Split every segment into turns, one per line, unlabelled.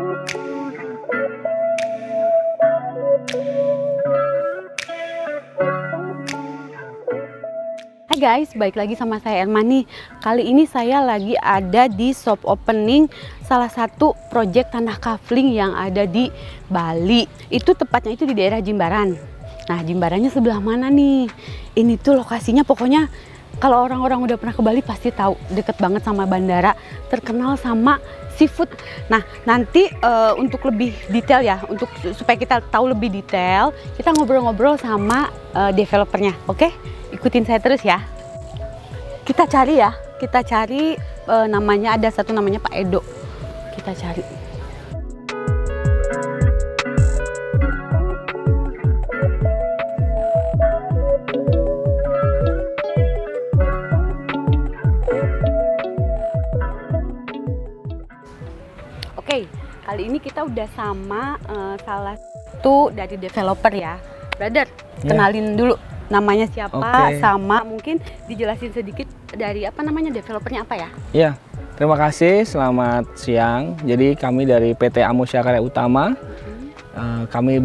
Hai guys, balik lagi sama saya Erman nih. Kali ini saya lagi ada di shop opening salah satu project tanah kafling yang ada di Bali. Itu tepatnya itu di daerah Jimbaran. Nah, Jimbarannya sebelah mana nih? Ini tuh lokasinya pokoknya kalau orang-orang udah pernah ke Bali pasti tahu, deket banget sama bandara, terkenal sama seafood. Nah, nanti untuk lebih detail ya, supaya kita tahu lebih detail, kita ngobrol-ngobrol sama developernya, oke? Ikutin saya terus ya. Kita cari namanya, ada satu namanya Pak Edo. Kita cari. Oke, kali ini kita udah sama salah satu dari developer ya. Brother, kenalin dulu namanya siapa, sama mungkin dijelasin sedikit dari apa namanya, developernya apa ya?
Iya, terima kasih, selamat siang. Jadi kami dari PT Amusya Karya Utama. Kami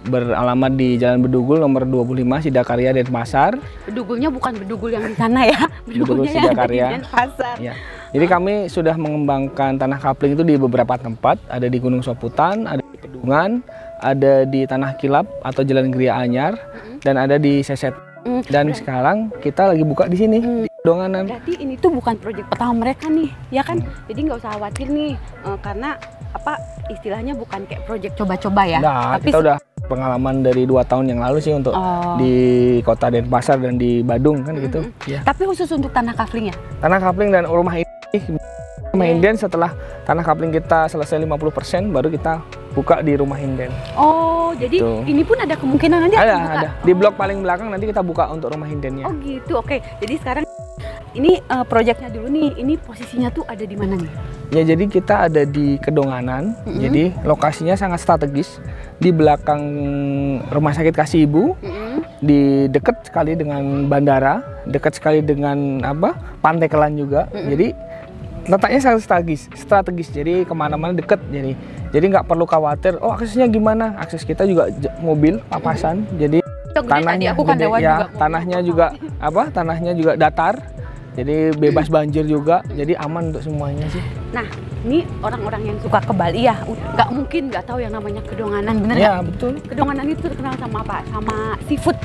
beralamat di Jalan Bedugul nomor 25 Sidakarya, Denpasar.
Bedugulnya bukan bedugul yang di sana ya, bedugulnya yang ada di Denpasar. Ya.
Jadi kami sudah mengembangkan tanah kapling itu di beberapa tempat, ada di Gunung Soputan, ada di Pedungan, ada di Tanah Kilap atau Jalan Gria Anyar, dan ada di Seset. Dan sekarang kita lagi buka di sini, di Donganan.
Berarti ini tuh bukan proyek pertama mereka nih, ya kan? Jadi nggak usah khawatir nih, karena apa istilahnya bukan kayak proyek coba-coba ya.
Nah,
tapi
kita udah pengalaman dari 2 tahun yang lalu sih untuk di kota Denpasar dan di Badung kan gitu. Ya.
Tapi khusus untuk tanah kaflingnya?
Tanah kapling dan rumah inden, setelah tanah kapling kita selesai 50%, baru kita buka di rumah inden.
Oh, jadi ini pun ada kemungkinan nanti akan buka?
Ada. Di blok paling belakang nanti kita buka untuk rumah indennya.
Oh gitu, oke. Jadi sekarang ini proyeknya dulu nih, ini posisinya tuh ada di mana nih?
Ya, jadi kita ada di Kedonganan, jadi lokasinya sangat strategis, di belakang Rumah Sakit Kasih Ibu, di dekat sekali dengan bandara, dekat sekali dengan Pantai Kelan juga. Jadi letaknya sangat strategis, jadi kemana-mana deket, jadi nggak perlu khawatir, oh aksesnya gimana, akses kita juga mobil papasan, jadi tanahnya gede, ya tanahnya juga datar, jadi bebas banjir juga, jadi aman untuk semuanya sih.
Nah, ini orang-orang yang suka ke Bali ya, nggak mungkin nggak tahu yang namanya Kedonganan, bener nggak?
Ya betul.
Kedonganan itu terkenal sama apa? Sama seafood.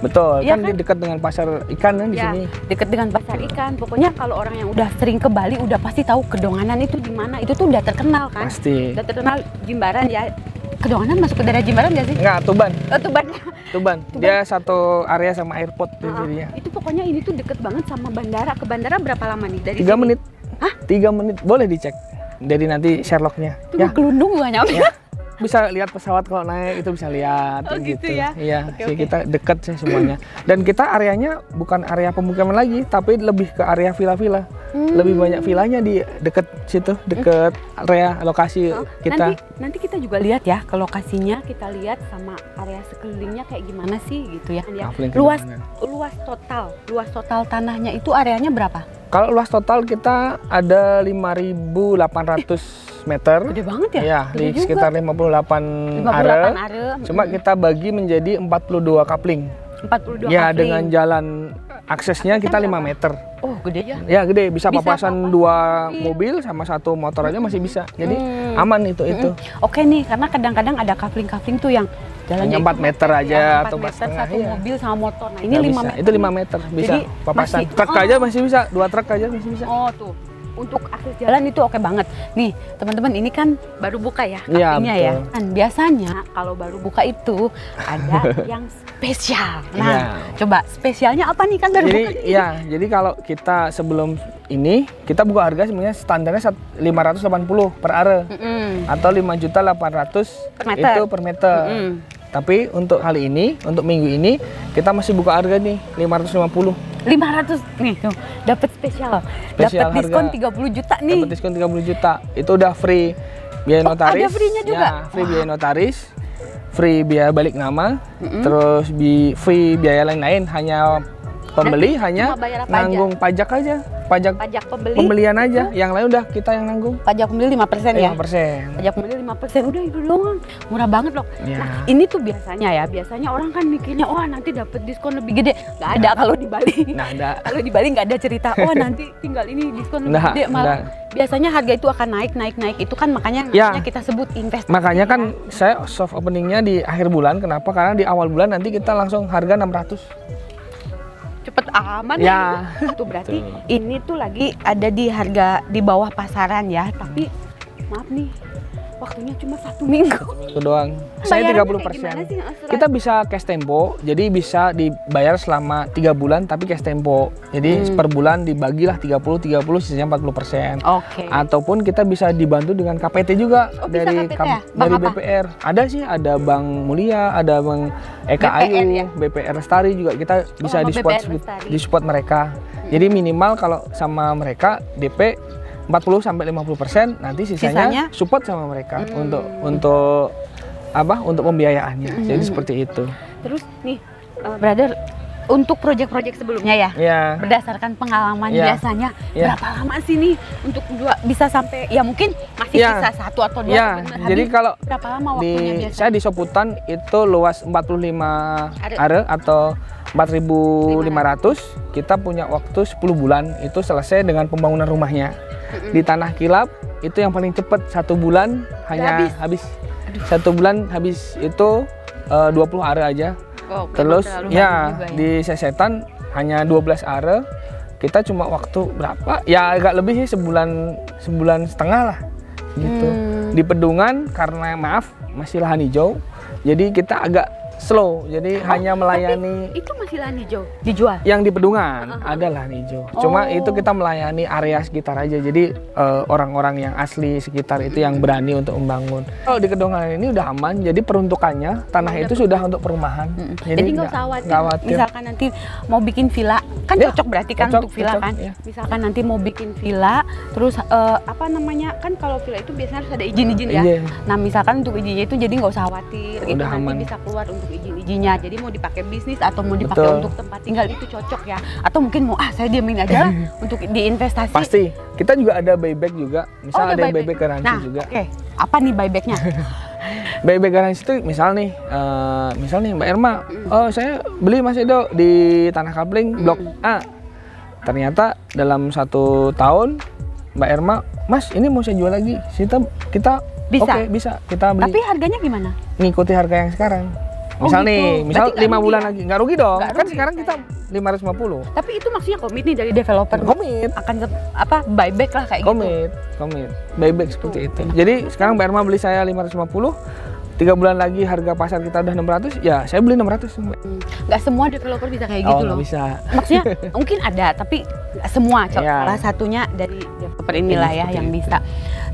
Betul,
ya
kan di dekat dengan pasar ikan kan di sini.
Dekat dengan pasar ikan. Pokoknya kalau orang yang udah sering ke Bali udah pasti tahu Kedonganan itu di mana. Itu tuh udah terkenal kan?
Pasti.
Udah terkenal Jimbaran ya. Kedonganan masuk ke daerah Jimbaran nggak sih?
Enggak, Tuban.
Oh, Tuban.
Tuban. Dia satu area sama airport jadinya.
Itu pokoknya ini tuh deket banget sama bandara. Ke bandara berapa lama nih dari
3
sini?
menit.
Hah?
3 menit, boleh dicek. Jadi nanti Sherlocknya.
Tunggu gelundung nggak nyampe?
Ya. Bisa lihat pesawat kalau naik, itu bisa lihat.
Oh gitu ya?
Iya, sih kita deket sih semuanya. Dan kita areanya bukan area pemukiman lagi, tapi lebih ke area villa-villa. Lebih banyak villanya di deket situ, deket area lokasi kita.
Nanti kita juga lihat ya ke lokasinya, kita lihat sama area sekelilingnya kayak gimana sih gitu ya. Luas total tanahnya itu areanya berapa?
Kalau luas total kita ada 5.800 meter.
Gede banget ya?
Ya, di sekitar 58 are. Cuma kita bagi menjadi 42 kapling.
42
ya,
kapling.
dengan jalan aksesnya kita 5 meter.
Oh, gede ya?
Ya, gede. Bisa papasan 2 mobil sama 1 motor aja masih bisa. Jadi aman itu.
Oke nih, karena kadang-kadang ada kapling-kapling tuh yang jalannya
4 meter aja atau 4
meter,
setengah.
1 mobil sama motor. Nah, ini 5 meter.
Itu 5 meter bisa. Jadi, papasan. Truk aja masih bisa, 2 truk aja masih bisa.
Oh, tuh. Untuk akses jalan itu oke banget. Nih, teman-teman, ini kan baru buka ya kaplingnya ya. Dan biasanya kalau baru buka itu ada yang spesial. Nah, coba spesialnya apa nih, kan baru buka?
Jadi kalau kita sebelum ini kita buka harga sebenarnya standarnya 580 per are atau 5.800.000 itu per meter. Tapi untuk kali ini, untuk minggu ini kita masih buka harga nih 550.
500 nih, tuh dapat spesial dapat diskon 30 juta nih.
Dapat diskon 30 juta. Itu udah free biaya notaris.
Ada free-nya juga.
Ya, free biaya notaris, free biaya balik nama, terus free biaya lain-lain, hanya Pembeli hanya
cuma bayar apa
nanggung pajak aja, pajak
Pajak pembeli.
pembelian aja. Yang lain udah kita yang nanggung.
Pajak pembeli 5% ya?
5%.
Pajak pembeli 5%, udah itu doang. Murah banget loh.
Ya.
Nah, ini tuh biasanya orang kan mikirnya, oh nanti dapat diskon lebih gede. Nggak ada kalau di Bali.
Nggak ada.
Kalau di Bali nggak ada cerita, oh nanti tinggal ini diskon lebih
Nggak,
gede. Malah
nggak.
biasanya harga itu akan naik. Itu kan makanya
Ya.
namanya kita sebut investasi.
Makanya kan saya soft openingnya di akhir bulan. Kenapa? Karena di awal bulan nanti kita langsung harga 600.
Cepet aman
Ya.
Tuh berarti ini tuh lagi ada di harga di bawah pasaran ya. Tapi maaf nih, waktunya cuma 1 minggu.
Itu doang. Saya
Bayarannya
30%.
kayak gimana sih, Mas?
Kita bisa cash tempo, jadi bisa dibayar selama 3 bulan tapi cash tempo. Jadi per bulan dibagilah 30, sisanya 40%.
Oke.
Ataupun kita bisa dibantu dengan KPT juga
Oh, bisa
dari
KPT ya? Bank
dari
apa?
BPR. Ada sih, ada Bank Mulia, ada Bank Eka
BPR
Ayu,
ya?
BPR Lestari juga kita bisa
sama
disupport
BPR Lestari.
disupport mereka. Jadi minimal kalau sama mereka DP 40-50%, nanti sisanya
Sisanya?
support sama mereka untuk apa? Untuk pembiayaannya. Jadi seperti itu.
Terus nih, brother, untuk proyek-proyek sebelumnya ya,
Ya.
berdasarkan pengalaman
Ya.
biasanya
Ya.
berapa lama sih nih untuk bisa sampai ya mungkin masih
Ya.
sisa 1 atau 2
Ya, jadi kalau
berapa lama waktunya biasanya?
saya di Soputan itu luas 45 are atau 4.500, kita punya waktu 10 bulan itu selesai dengan pembangunan rumahnya. Di Tanah Kilap itu yang paling cepat 1 bulan hanya habis. 1 bulan habis itu 20 are aja.
Oh,
Terus
terlalu
ya
banyak juga
di Sesetan hanya 12 are. Kita cuma waktu berapa? Ya agak lebih sih, sebulan setengah lah gitu. Di Pedungan karena maaf masih lahan hijau, jadi kita agak slow. Jadi hanya melayani
Itu masih lahan hijau dijual.
yang di Pedungan ada lahan hijau. Cuma itu kita melayani area sekitar aja. Jadi orang-orang yang asli sekitar itu yang berani untuk membangun. Kalau di Kedonganan ini udah aman. Jadi peruntukannya tanah itu sudah untuk perumahan.
Jadi nggak usah khawatir. Misalkan nanti mau bikin villa, kan
Ya,
cocok berarti kan
cocok,
untuk villa
cocok,
kan.
ya.
Misalkan nanti mau bikin villa, terus apa namanya, kan kalau villa itu biasanya harus ada izin-izin ya.
Iya.
Nah misalkan untuk izinnya itu jadi nggak usah khawatir, itu
Udah
nanti
aman.
bisa keluar untuk izin-izinnya. Jadi mau dipakai bisnis atau mau dipakai
Betul.
untuk tempat tinggal itu cocok ya. Atau mungkin mau saya diamin aja lah untuk diinvestasi.
Pasti. Kita juga ada buyback juga. Misal ada
buyback.
buyback garansi
Nah,
juga.
Oke, apa nih buybacknya?
Buyback garansi itu misal nih Mbak Irma, oh saya beli Mas Edo di Tanah Kapling Blok A. Ternyata dalam 1 tahun Mbak Irma, Mas ini mau saya jual lagi. Kita
Bisa?
Oke, bisa. Kita beli.
Tapi harganya gimana?
Ngikuti harga yang sekarang.
Oh,
Misal
gitu.
nih, misal
Berarti nggak
5
rugi
bulan
ya?
lagi. Nggak rugi dong.
Nggak
Kan
rugi,
sekarang kita 550.
Tapi itu maksudnya komit nih dari developer.
Komit.
Akan buyback lah kayak gitu.
Komit. Buyback seperti itu. Jadi sekarang Mbak Irma beli saya 550, 3 bulan lagi harga pasar kita udah 600, ya saya beli 600.
Nggak semua developer bisa kayak gitu loh.
Nggak bisa.
Maksudnya mungkin ada, tapi nggak semua.
Ya.
Salah satunya dari developer inilah ya
seperti
yang
itu.
bisa.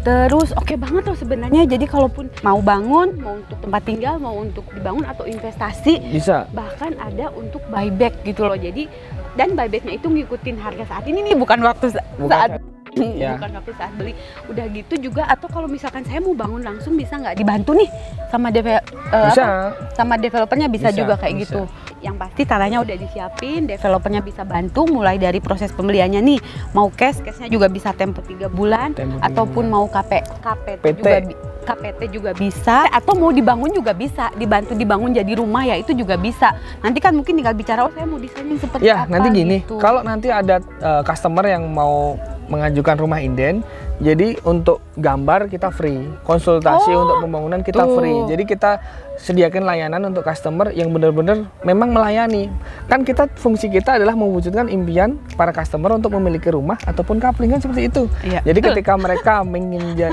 Terus oke banget loh sebenarnya. Jadi kalaupun mau bangun, mau untuk tempat tinggal, mau untuk dibangun atau investasi,
Bisa.
bahkan ada untuk buyback gitu loh. Jadi dan buybacknya itu ngikutin harga saat ini nih, bukan waktu saat
Ya.
bukan waktu saat beli. Udah gitu juga, atau kalau misalkan saya mau bangun langsung bisa nggak dibantu nih sama
Bisa.
sama developernya bisa
Bisa,
juga kayak
bisa.
gitu. Yang pasti tanahnya udah disiapin, developernya bisa bantu mulai dari proses pembeliannya nih. Mau cashnya juga bisa tempo 3 bulan,
Tempo 3
ataupun mau KPT
PT.
juga KPT juga bisa, atau mau dibangun juga bisa, dibantu dibangun jadi rumah ya itu juga bisa. Nanti kan mungkin tinggal bicara, oh saya mau desain yang seperti
Ya,
apa
nanti gini,
gitu.
kalau nanti ada customer yang mau mengajukan rumah inden, jadi untuk gambar kita free, konsultasi
Oh,
untuk pembangunan kita
tuh.
free. Jadi kita sediakan layanan untuk customer yang benar-benar memang melayani. Kan kita, fungsi kita adalah mewujudkan impian para customer untuk memiliki rumah ataupun kapling, kan seperti itu.
Iya,
Jadi
betul.
ketika mereka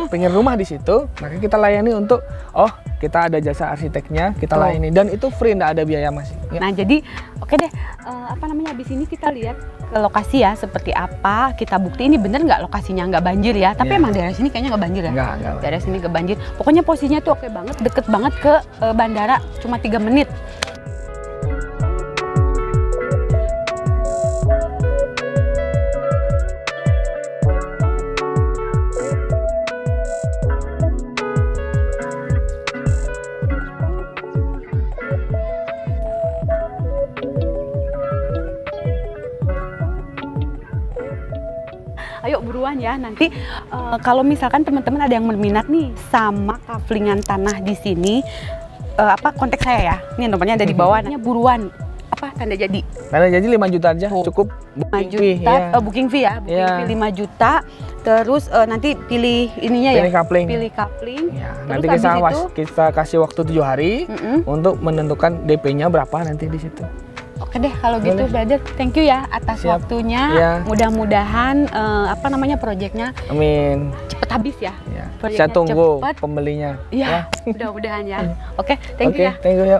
pengen rumah di situ, maka kita layani untuk, oh kita ada jasa arsiteknya, kita
Tuh.
layani, dan itu free, nggak ada biaya masih. Ya.
Nah jadi oke deh, apa namanya, habis ini kita lihat ke lokasi ya seperti apa, kita bukti ini bener nggak lokasinya nggak banjir ya. Tapi
Ya.
emang daerah sini kayaknya nggak banjir ya.
Nggak.
Daerah sini nggak banjir. Pokoknya posisinya tuh oke banget, deket banget ke bandara, cuma 3 menit. mudah-mudahan ya nanti kalau misalkan teman-teman ada yang berminat nih sama kaflingan tanah di sini, kontak saya ya. Ini nomornya ada di bawah. Namanya buruan tanda jadi.
Tanda jadi 5 juta aja cukup.
5 juta booking fee ya. Booking fee 5 juta. Terus nanti pilih ininya
pilih
ya.
Coupling.
Pilih coupling.
Ya, nanti kita kasih waktu 7 hari untuk menentukan DP-nya berapa nanti di situ.
Oke deh kalau gitu brother, thank you ya atas waktunya. Mudah-mudahan proyeknya
amin
cepet habis ya.
Saya tunggu pembelinya.
Iya, mudah-mudahan ya. Oke, thank you ya.
Thank you.